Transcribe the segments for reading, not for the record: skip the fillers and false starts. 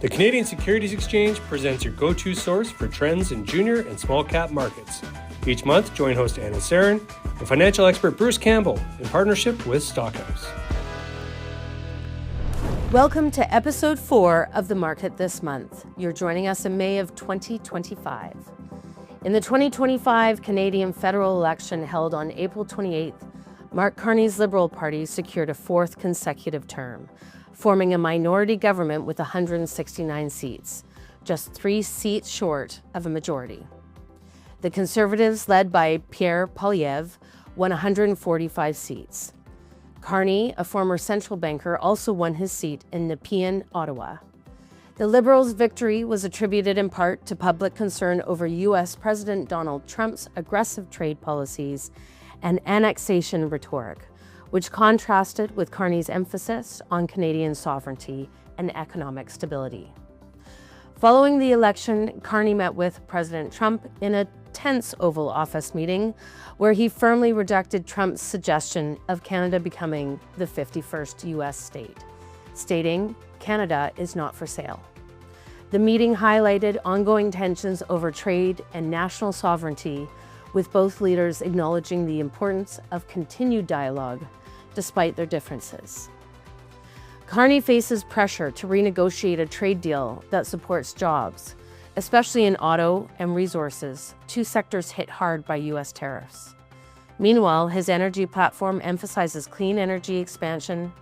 The Canadian Securities Exchange presents your go-to source for trends in junior and small cap markets. Each month, join host Anna Seren and financial expert Bruce Campbell in partnership with Stockhouse. Welcome to episode 4 of The Market This Month. You're joining us in May of 2025. In the 2025 Canadian federal election held on April 28th, Mark Carney's Liberal Party secured a fourth consecutive term, forming a minority government with 169 seats, just 3 seats short of a majority. The Conservatives, led by Pierre Poilievre, won 145 seats. Carney, a former central banker, also won his seat in Nepean, Ottawa. The Liberals' victory was attributed in part to public concern over U.S. President Donald Trump's aggressive trade policies and annexation rhetoric, which contrasted with Carney's emphasis on Canadian sovereignty and economic stability. Following the election, Carney met with President Trump in a tense Oval Office meeting where he firmly rejected Trump's suggestion of Canada becoming the 51st U.S. state, stating Canada is not for sale. The meeting highlighted ongoing tensions over trade and national sovereignty, with both leaders acknowledging the importance of continued dialogue despite their differences. Carney faces pressure to renegotiate a trade deal that supports jobs, especially in auto and resources, 2 sectors hit hard by U.S. tariffs. Meanwhile, his energy platform emphasizes clean energy expansion,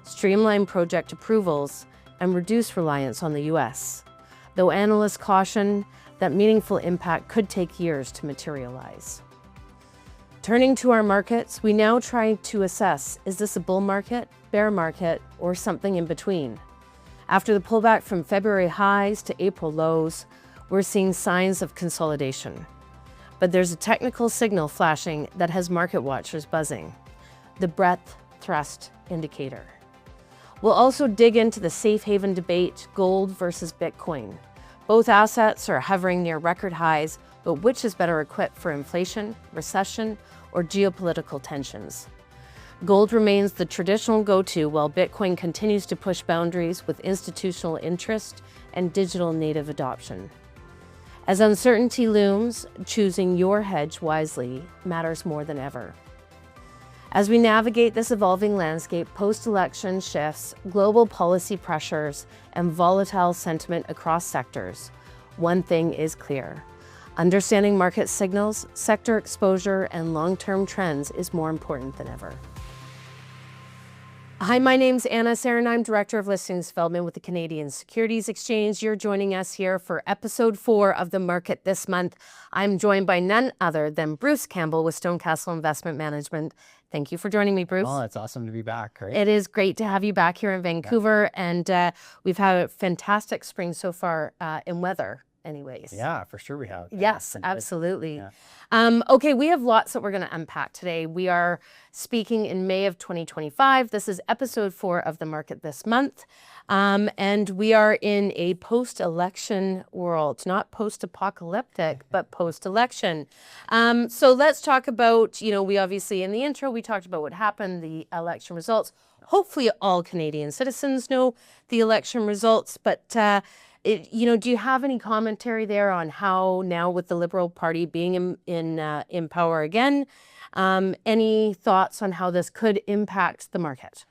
streamlined project approvals, and reduced reliance on the U.S., though analysts caution that meaningful impact could take years to materialize. Turning to our markets, we now try to assess, is this a bull market, bear market, or something in between? After the pullback from February highs to April lows, we're seeing signs of consolidation. But there's a technical signal flashing that has market watchers buzzing, the breadth thrust indicator. We'll also dig into the safe haven debate, gold versus Bitcoin. Both assets are hovering near record highs, but which is better equipped for inflation, recession, or geopolitical tensions? Gold remains the traditional go-to while Bitcoin continues to push boundaries with institutional interest and digital native adoption. As uncertainty looms, choosing your hedge wisely matters more than ever. As we navigate this evolving landscape, post-election shifts, global policy pressures, and volatile sentiment across sectors, one thing is clear. Understanding market signals, sector exposure, and long-term trends is more important than ever. Hi, my name's Anna Seren. I'm Director of Listings Development with the Canadian Securities Exchange. You're joining us here for episode 4 of The Market This Month. I'm joined by none other than Bruce Campbell with Stonecastle Investment Management. Thank you for joining me, Bruce. Oh, it's awesome to be back. Right? It is great to have you back here in Vancouver, and we've had a fantastic spring so far in weather. Anyways. Yeah, for sure we have. Yes, absolutely. Yeah. Okay, we have lots that we're going to unpack today. We are speaking in May of 2025. This is episode 4 of The Market This Month. And we are in a post-election world, not post-apocalyptic, but post-election. So let's talk about, we obviously in the intro, we talked about what happened, the election results. Hopefully all Canadian citizens know the election results, but do you have any commentary there on how now with the Liberal Party being in power again, any thoughts on how this could impact the market?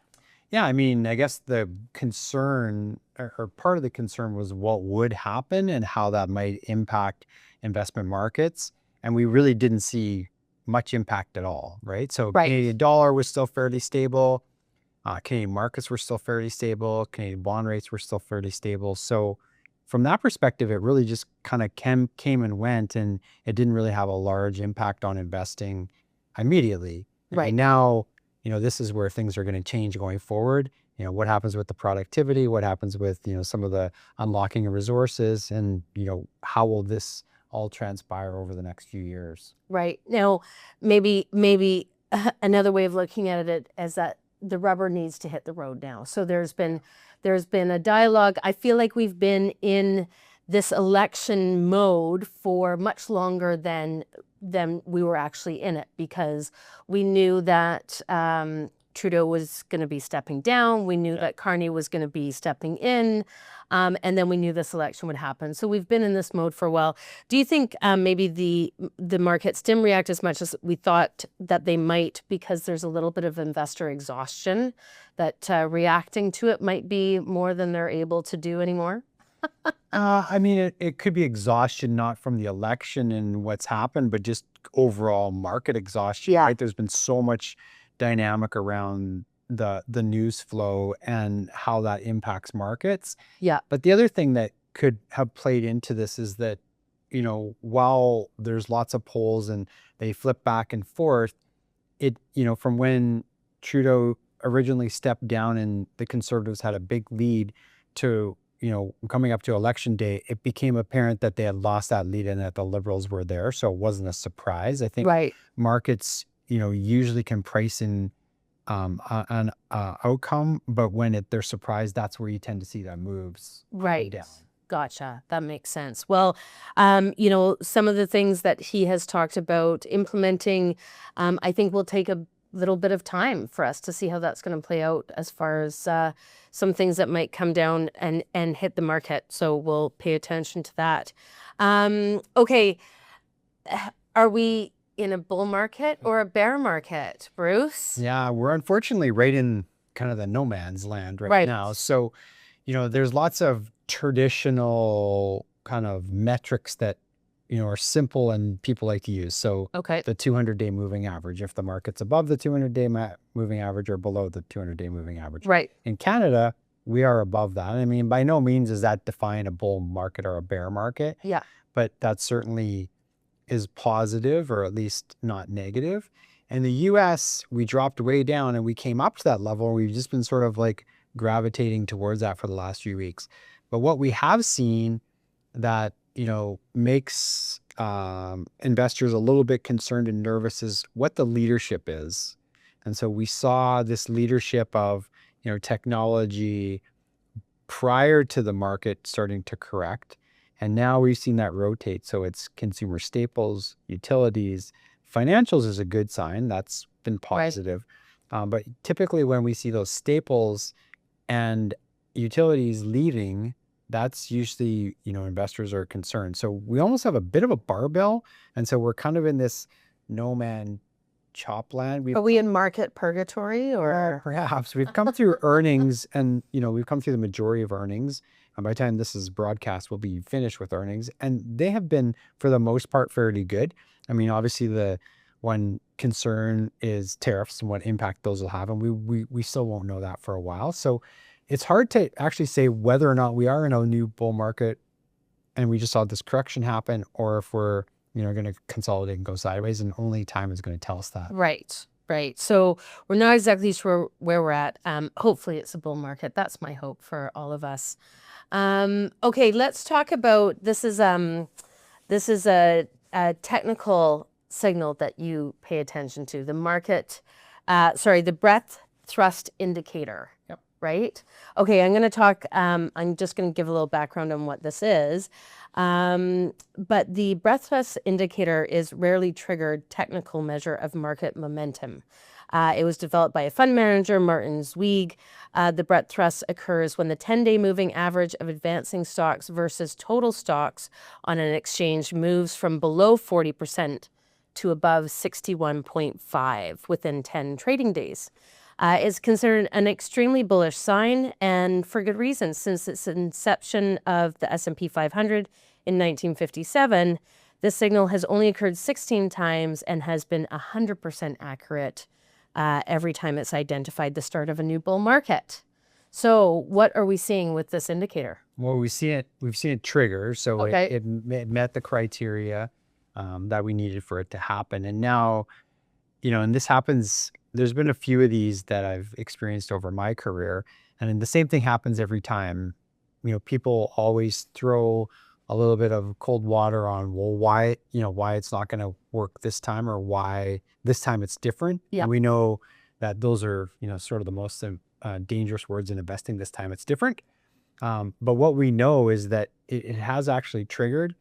Yeah, I mean, I guess the concern or part of the concern was what would happen and how that might impact investment markets. And we really didn't see much impact at all, right? So Canadian dollar was still fairly stable. Canadian markets were still fairly stable. Canadian bond rates were still fairly stable. So from that perspective, it really just kind of came and went, and it didn't really have a large impact on investing immediately. Right. And now, this is where things are going to change going forward. What happens with the productivity, what happens with, some of the unlocking of resources, and, how will this all transpire over the next few years? Right. Now, maybe another way of looking at it is that the rubber needs to hit the road now. So there's been a dialogue. I feel like we've been in this election mode for much longer than we were actually in it, because we knew that Trudeau was going to be stepping down. We knew that Carney was going to be stepping in. And then we knew this election would happen. So we've been in this mode for a while. Do you think maybe the markets didn't react as much as we thought that they might because there's a little bit of investor exhaustion, that reacting to it might be more than they're able to do anymore? I mean, it could be exhaustion, not from the election and what's happened, but just overall market exhaustion, Yeah. right? There's been so much dynamic around the news flow and how that impacts markets. Yeah. But the other thing that could have played into this is that, while there's lots of polls and they flip back and forth, from when Trudeau originally stepped down and the Conservatives had a big lead to, coming up to election day, it became apparent that they had lost that lead and that the Liberals were there. So it wasn't a surprise. I think Right. markets, usually can price in an outcome, but when they're surprised, that's where you tend to see that moves up and Right. down. Gotcha. That makes sense. Well, some of the things that he has talked about implementing, I think will take a little bit of time for us to see how that's going to play out as far as some things that might come down and hit the market. So we'll pay attention to that. Okay. Are we in a bull market or a bear market, Bruce? Yeah, we're unfortunately right in kind of the no man's land right Right. now. So, there's lots of traditional kind of metrics that, are simple and people like to use. So Okay. the 200-day moving average, if the market's above the 200-day moving average or below the 200-day moving average. Right. In Canada, we are above that. I mean, by no means does that define a bull market or a bear market. Yeah. But that certainly is positive, or at least not negative. In the US, we dropped way down and we came up to that level. We've just been sort of like gravitating towards that for the last few weeks. But what we have seen that, makes investors a little bit concerned and nervous is what the leadership is. And so we saw this leadership of, technology prior to the market starting to correct. And now we've seen that rotate. So it's consumer staples, utilities, financials is a good sign. That's been positive. But typically when we see those staples and utilities leading, that's usually, investors are concerned. So we almost have a bit of a barbell. And so we're kind of in this no man chop land. Are we in market purgatory or? Perhaps we've come through earnings and, we've come through the majority of earnings. And by the time this is broadcast, we'll be finished with earnings. And they have been, for the most part, fairly good. I mean, obviously the one concern is tariffs and what impact those will have. And we still won't know that for a while. So it's hard to actually say whether or not we are in a new bull market and we just saw this correction happen, or if we're, going to consolidate and go sideways, and only time is going to tell us that. Right. So we're not exactly sure where we're at. Hopefully it's a bull market. That's my hope for all of us. Okay, let's talk about, this is a technical signal that you pay attention to. The the breadth thrust indicator. Yep. Right? Okay, I'm just going to give a little background on what this is. But the breadth thrust indicator is rarely triggered technical measure of market momentum. It was developed by a fund manager, Martin Zweig. The breadth thrust occurs when the 10-day moving average of advancing stocks versus total stocks on an exchange moves from below 40% to above 61.5 within 10 trading days. Is considered an extremely bullish sign, and for good reason. Since its inception of the S&P 500 in 1957, this signal has only occurred 16 times and has been 100% accurate every time it's identified the start of a new bull market. So what are we seeing with this indicator? Well, we've seen it trigger. So Okay. it met the criteria that we needed for it to happen. And now, and this happens, there's been a few of these that I've experienced over my career. And then the same thing happens every time. People always throw a little bit of cold water on, well, why it's not going to work this time, or why this time it's different. Yeah. And we know that those are, sort of the most dangerous words in investing. This time it's different. But what we know is that it has actually triggered.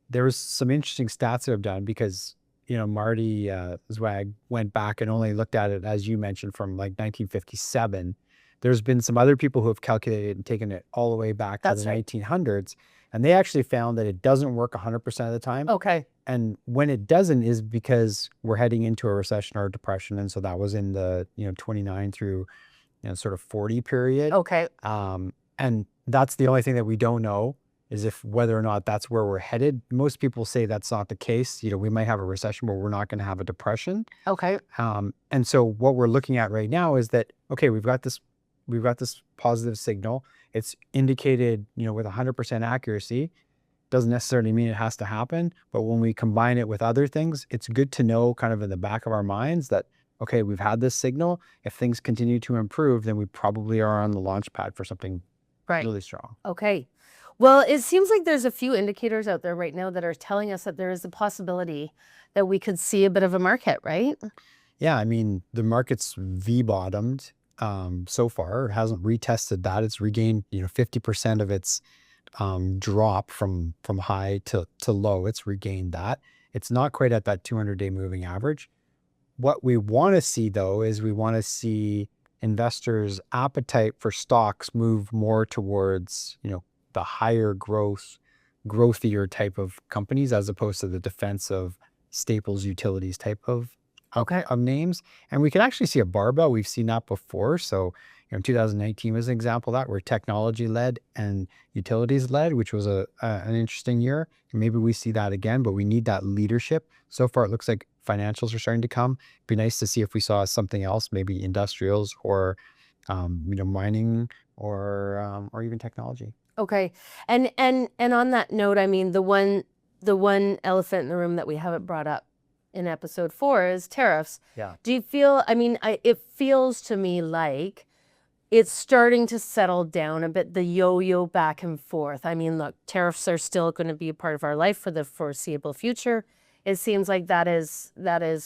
There was some interesting stats that I've done, because Marty Zwag went back and only looked at it, as you mentioned, from like 1957. There's been some other people who have calculated and taken it all the way back to the 1900s, and they actually found that it doesn't work 100% of the time. Okay. And when it doesn't is because we're heading into a recession or a depression, and so that was in the 29 through sort of 40 period. Okay. And that's the only thing that we don't know, is if whether or not that's where we're headed. Most people say that's not the case. We might have a recession, but we're not going to have a depression. Okay. And so what we're looking at right now is that, okay, we've got this positive signal. It's indicated, with 100% accuracy. Doesn't necessarily mean it has to happen, but when we combine it with other things, it's good to know kind of in the back of our minds that, okay, we've had this signal. If things continue to improve, then we probably are on the launch pad for something really strong. Okay. Well, it seems like there's a few indicators out there right now that are telling us that there is a possibility that we could see a bit of a market, right? Yeah, I mean, the market's V-bottomed so far. It hasn't retested that. It's regained 50% of its drop from high to low. It's regained that. It's not quite at that 200-day moving average. What we want to see, though, is we want to see investors' appetite for stocks move more towards the higher growthier type of companies, as opposed to the defensive staples utilities type of names. And we can actually see a barbell. We've seen that before. So 2019 was an example of that, where technology led and utilities led, which was an interesting year. Maybe we see that again, but we need that leadership. So far, it looks like financials are starting to come. It'd be nice to see if we saw something else, maybe industrials or mining or even technology. Okay. And on that note, I mean, the one elephant in the room that we haven't brought up in episode 4 is tariffs. Yeah. Do you feel, it feels to me like it's starting to settle down a bit, the yo-yo back and forth. I mean, look, tariffs are still going to be a part of our life for the foreseeable future. It seems like that is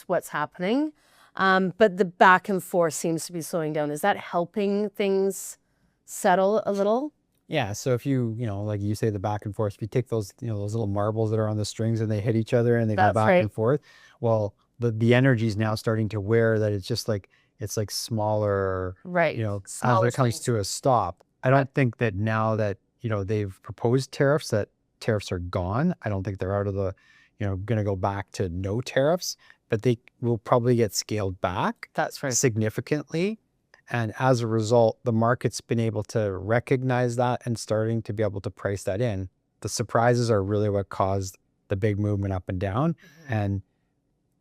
what's happening. But the back and forth seems to be slowing down. Is that helping things settle a little? Yeah. So if you, like you say, the back and forth, if you take those, those little marbles that are on the strings and they hit each other and they go back and forth, well, the energy is now starting to wear that it's like smaller, as it comes to a stop. I don't think that now that, they've proposed tariffs, that tariffs are gone. I don't think they're out of the, going to go back to no tariffs, but they will probably get scaled back significantly. And as a result, the market's been able to recognize that and starting to be able to price that in. The surprises are really what caused the big movement up and down. Mm-hmm. And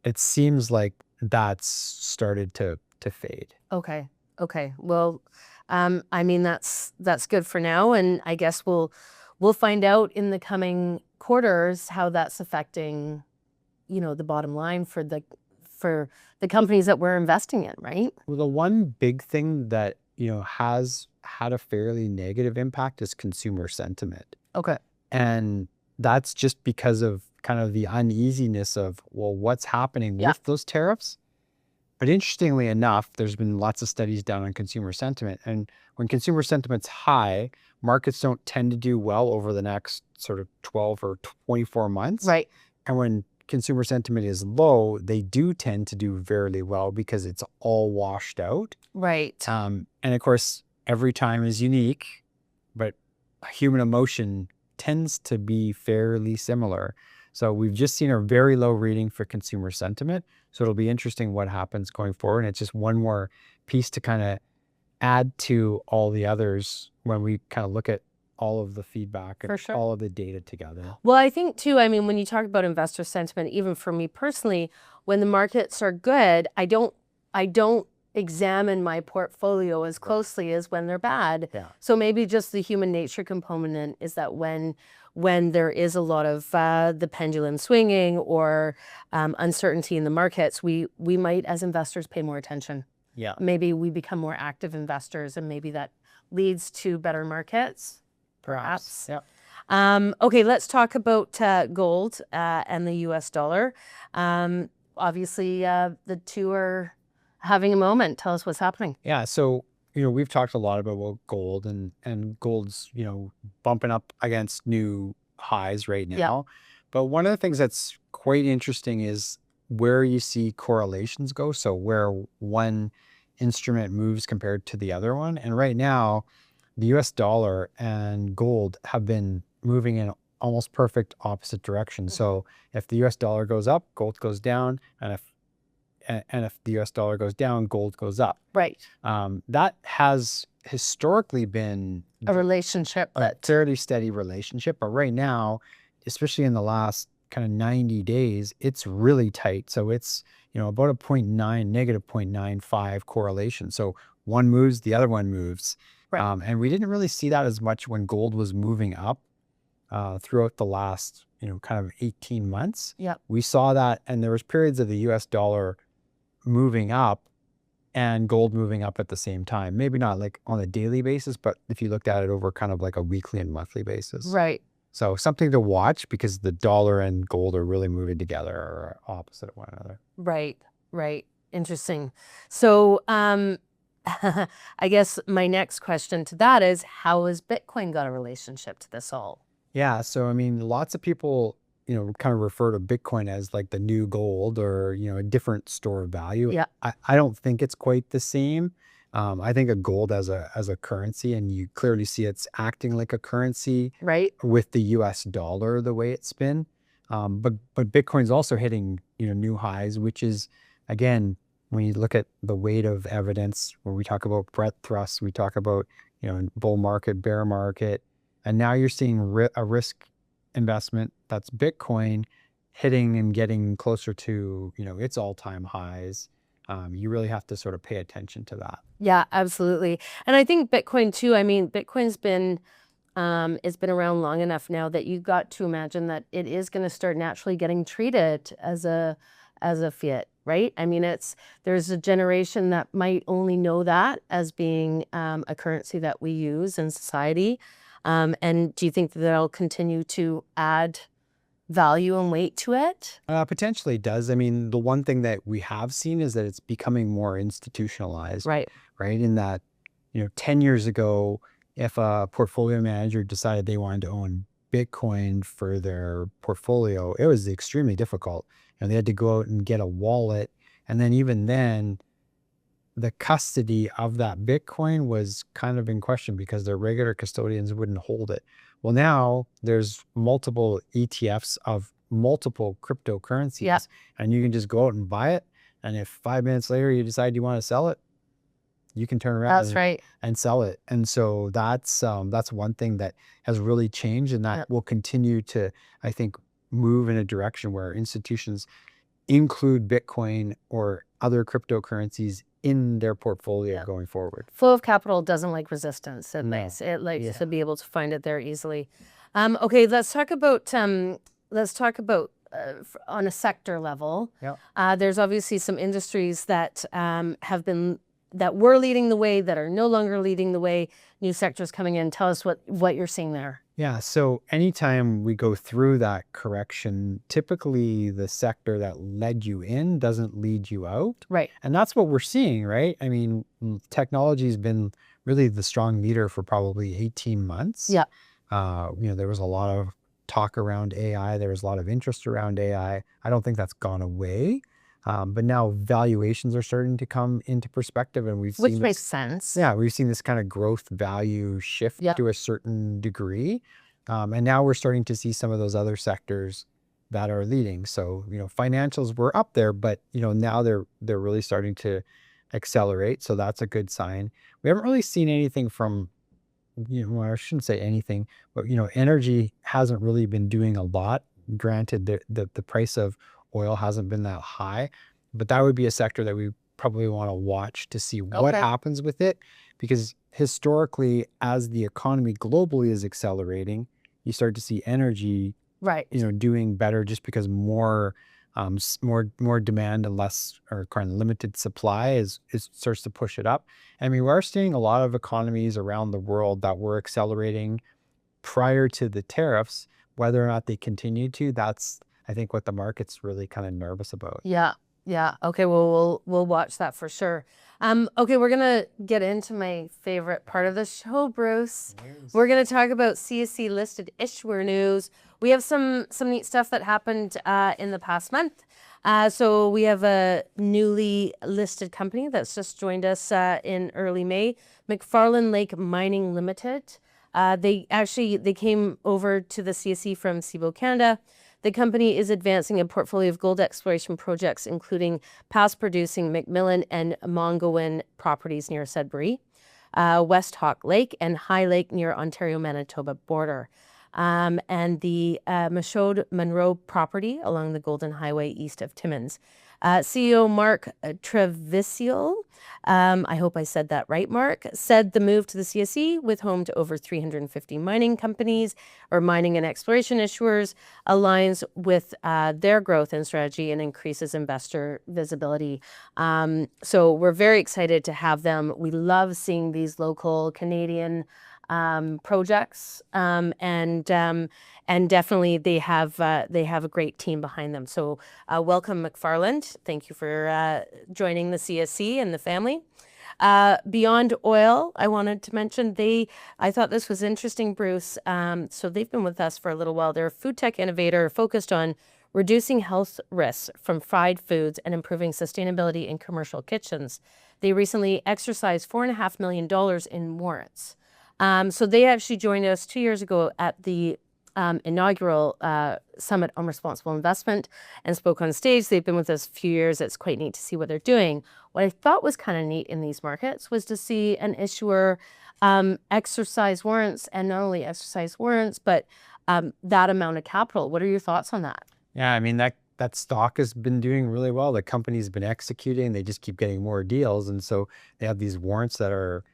it seems like that's started to fade. Okay. Well, that's good for now. And I guess we'll find out in the coming quarters how that's affecting, the bottom line for the companies that we're investing in, right? Well, the one big thing that, has had a fairly negative impact is consumer sentiment. Okay. And that's just because of kind of the uneasiness of, well, what's happening with those tariffs? But interestingly enough, there's been lots of studies done on consumer sentiment. And when consumer sentiment's high, markets don't tend to do well over the next sort of 12 or 24 months. Right. And when consumer sentiment is low, they do tend to do fairly well because it's all washed out. Right. And of course, every time is unique, but human emotion tends to be fairly similar. So we've just seen a very low reading for consumer sentiment. So it'll be interesting what happens going forward. And it's just one more piece to kind of add to all the others when we kind of look at all of the feedback and all of the data together. Well, I think too, when you talk about investor sentiment, even for me personally, when the markets are good, I don't examine my portfolio as closely as when they're bad. Yeah. So maybe just the human nature component is that when there is a lot of the pendulum swinging or uncertainty in the markets, we might as investors pay more attention. Yeah. Maybe we become more active investors, and maybe that leads to better markets. Perhaps. Yeah. Okay, let's talk about gold and the US dollar. Obviously, the two are having a moment. Tell us what's happening. Yeah. So, we've talked a lot about gold and gold's, bumping up against new highs right now. Yeah. But one of the things that's quite interesting is where you see correlations go. So where one instrument moves compared to the other one. And right now, the US dollar and gold have been moving in almost perfect opposite direction. So if the US dollar goes up, gold goes down, and if the US dollar goes down, gold goes up. Right. That has historically been A relationship. a fairly steady relationship, but right now, especially in the last kind of 90 days, it's really tight. So it's, about a negative 0.95 correlation. So one moves, the other one moves. Right. And we didn't really see that as much when gold was moving up throughout the last, kind of 18 months. Yep. We saw that, and there was periods of the US dollar moving up and gold moving up at the same time. Maybe not like on a daily basis, but if you looked at it over kind of like a weekly and monthly basis. Right. So something to watch, because the dollar and gold are really moving together or opposite of one another. Right. Right. Interesting. So I guess my next question to that is, how has Bitcoin got a relationship to this all? Yeah. So, I mean, lots of people, kind of refer to Bitcoin as like the new gold, or, a different store of value. Yeah. I don't think it's quite the same. I think of gold as a currency, and you clearly see it's acting like a currency, Right. with the US dollar the way it's been. But Bitcoin's also hitting, new highs, which is, again, when you look at the weight of evidence, when we talk about breadth thrust, we talk about, bull market, bear market, and now you're seeing a risk investment, that's Bitcoin, hitting and getting closer to, its all-time highs. You really have to sort of pay attention to that. Yeah, absolutely. And I think Bitcoin too, I mean, Bitcoin's been, it's been around long enough now that you've got to imagine that it is going to start naturally getting treated as a fiat, right? I mean, there's a generation that might only know that as being a currency that we use in society. And do you think that that'll continue to add value and weight to it? Potentially does. I mean, the one thing that we have seen is that it's becoming more institutionalized. Right. Right. In that, 10 years ago, if a portfolio manager decided they wanted to own Bitcoin for their portfolio, it was extremely difficult. And they had to go out and get a wallet. And then even then, the custody of that Bitcoin was kind of in question because their regular custodians wouldn't hold it. Well, now there's multiple ETFs of multiple cryptocurrencies, Yeah. and you can just go out and buy it. And if 5 minutes later you decide you want to sell it, you can turn around That's right. and sell it. And so that's one thing that has really changed, and that will continue to, I think, move in a direction where institutions include Bitcoin or other cryptocurrencies in their portfolio going forward. Flow of capital doesn't like resistance. It No. likes to be able to find it there easily. Okay, let's talk about on a sector level. Yeah. There's obviously some industries that that were leading the way that are no longer leading the way. New sectors coming in. Tell us what you're seeing there. Yeah. So anytime we go through that correction, typically the sector that led you in doesn't lead you out. Right. And that's what we're seeing, right? I mean, technology has been really the strong leader for probably 18 months. Yeah. There was a lot of talk around AI. There was a lot of interest around AI. I don't think that's gone away. But now valuations are starting to come into perspective, and Which makes sense. Yeah, we've seen this kind of growth value shift to a certain degree. And now we're starting to see some of those other sectors that are leading. So, financials were up there, but, now they're really starting to accelerate. So that's a good sign. We haven't really seen anything from, well, I shouldn't say anything, but, energy hasn't really been doing a lot. Granted, the price of oil hasn't been that high, but that would be a sector that we probably want to watch to see what happens with it, because historically, as the economy globally is accelerating, you start to see energy, doing better just because more demand and less, or kind of limited supply starts to push it up. I mean, we are seeing a lot of economies around the world that were accelerating prior to the tariffs. Whether or not they continue to, that's, I think, what the market's really kind of nervous about. Yeah. Okay. Well, we'll watch that for sure. Okay, we're gonna get into my favorite part of the show, Bruce. We're gonna talk about CSE listed issuer news. We have some neat stuff that happened in the past month. So we have a newly listed company that's just joined us in early May, McFarland Lake Mining Limited. They came over to the CSE from Cboe Canada. The company is advancing a portfolio of gold exploration projects, including past producing McMillan and Mongowin properties near Sudbury, West Hawk Lake, and High Lake near Ontario-Manitoba border. And the Michaud Monroe property along the Golden Highway east of Timmins. CEO Mark Trevisiel, I hope I said that right, Mark, said the move to the CSE, with home to over 350 mining companies or mining and exploration issuers, aligns with their growth and strategy and increases investor visibility. So we're very excited to have them. We love seeing these local Canadian projects, and definitely they have a great team behind them. So welcome, McFarland. Thank you for joining the CSE and the family. Beyond Oil, I wanted to mention I thought this was interesting, Bruce. So they've been with us for a little while. They're a food tech innovator focused on reducing health risks from fried foods and improving sustainability in commercial kitchens. They recently exercised $4.5 million in warrants. So they actually joined us 2 years ago at the inaugural Summit on Responsible Investment and spoke on stage. They've been with us a few years. It's quite neat to see what they're doing. What I thought was kind of neat in these markets was to see an issuer exercise warrants, and not only exercise warrants, but that amount of capital. What are your thoughts on that? Yeah, I mean, that stock has been doing really well. The company's been executing. They just keep getting more deals. And so they have these warrants that are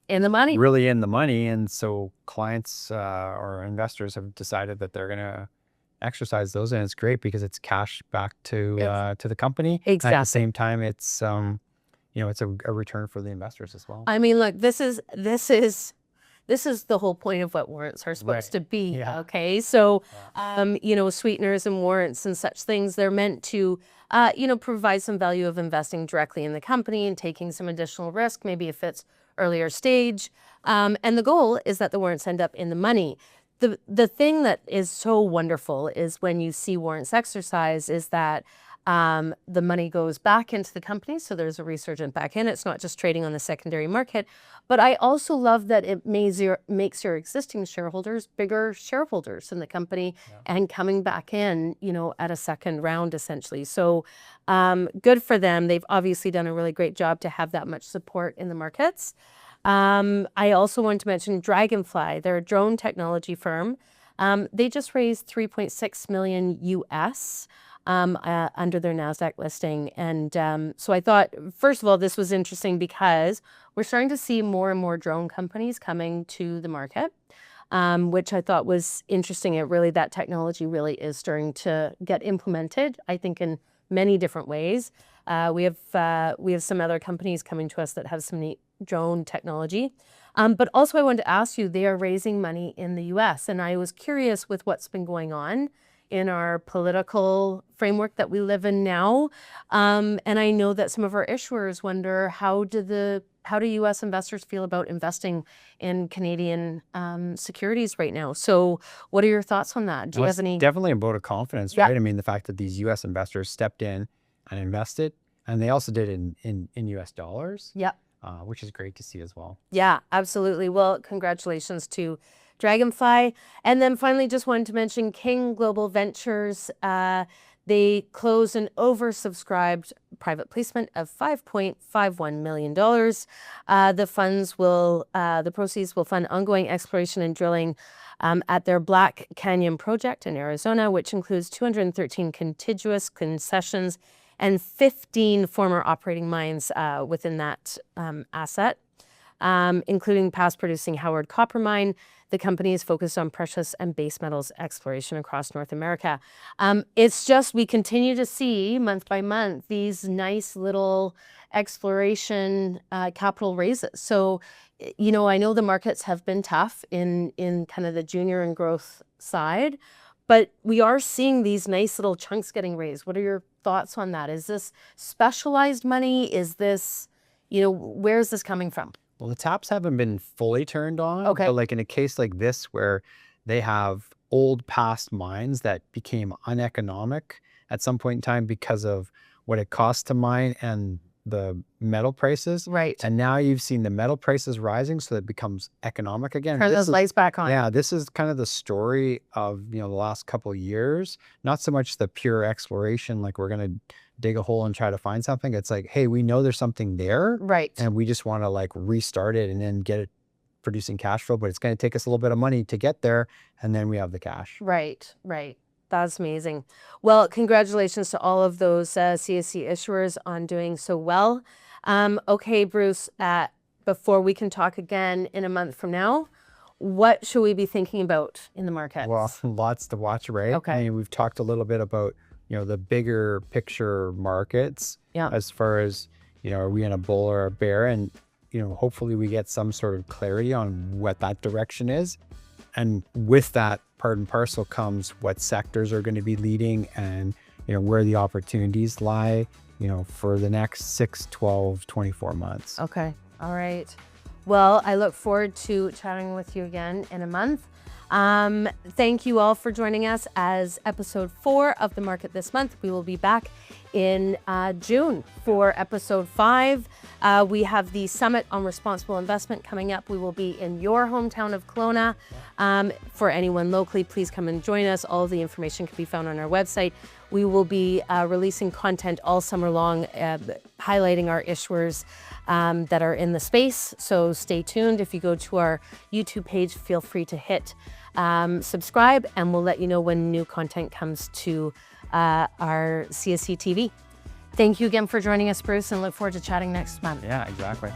in the money, really in the money. And so clients or investors have decided that they're going to exercise those. And it's great because it's cash back to the company. Exactly. And at the same time, it's, it's a return for the investors as well. I mean, look, this is the whole point of what warrants are supposed to be. Yeah. Okay. So, sweeteners and warrants and such things, they're meant to, provide some value of investing directly in the company and taking some additional risk, maybe if it's earlier stage. And the goal is that the warrants end up in the money. The thing that is so wonderful is when you see warrants exercise is that the money goes back into the company. So there's a resurgent back in. It's not just trading on the secondary market. But I also love that it makes your existing shareholders bigger shareholders in the company and coming back in, at a second round, essentially. So good for them. They've obviously done a really great job to have that much support in the markets. I also want to mention Dragonfly. They're a drone technology firm. They just raised $3.6 million US. Under their NASDAQ listing. And so I thought, first of all, this was interesting because we're starting to see more and more drone companies coming to the market, which I thought was interesting. That technology really is starting to get implemented, I think, in many different ways. We have some other companies coming to us that have some neat drone technology. But also I wanted to ask you, they are raising money in the US. And I was curious with what's been going on in our political framework that we live in now. And I know that some of our issuers wonder, how do U.S. investors feel about investing in Canadian securities right now? So what are your thoughts on that? Do you have any? Definitely a vote of confidence, right? I mean, the fact that these U.S. investors stepped in and invested, and they also did it in U.S. dollars, which is great to see as well. Yeah, absolutely. Well, congratulations to Dragonfly. And then finally, just wanted to mention King Global Ventures. They closed an oversubscribed private placement of $5.51 million. The proceeds will fund ongoing exploration and drilling at their Black Canyon project in Arizona, which includes 213 contiguous concessions and 15 former operating mines within that asset, including past producing Howard Copper Mine. The company is focused on precious and base metals exploration across North America. It's just, we continue to see month by month these nice little exploration capital raises. So, I know the markets have been tough in kind of the junior and growth side, but we are seeing these nice little chunks getting raised. What are your thoughts on that? Is this specialized money? Is this, where is this coming from? Well, the taps haven't been fully turned on. Okay. But like in a case like this where they have old past mines that became uneconomic at some point in time because of what it costs to mine and the metal prices. Right. And now you've seen the metal prices rising, so it becomes economic again. Turn those lights back on. Yeah, this is kind of the story of, the last couple of years. Not so much the pure exploration, like we're going to dig a hole and try to find something. It's like, hey, we know there's something there. Right. And we just want to like restart it and then get it producing cash flow, but it's going to take us a little bit of money to get there. And then we have the cash. Right, right. That's amazing. Well, congratulations to all of those CSC issuers on doing so well. Okay, Bruce, before we can talk again in a month from now, what should we be thinking about in the market? Well, lots to watch, right? Okay. I mean, we've talked a little bit about, the bigger picture markets. Yeah. As far as, are we in a bull or a bear? And, hopefully we get some sort of clarity on what that direction is. And with that, part and parcel comes what sectors are going to be leading and, where the opportunities lie, for the next 6, 12, 24 months. Okay. All right. Well, I look forward to chatting with you again in a month. Thank you all for joining us as episode 4 of The Market This Month. We will be back in June for episode 5. We have the Summit on Responsible Investment coming up. We will be in your hometown of Kelowna. For anyone locally, please come and join us. All of the information can be found on our website. We will be releasing content all summer long, highlighting our issuers that are in the space. So stay tuned. If you go to our YouTube page, feel free to hit subscribe, and we'll let you know when new content comes to our CSC TV. Thank you again for joining us, Bruce, and look forward to chatting next month. Yeah, exactly.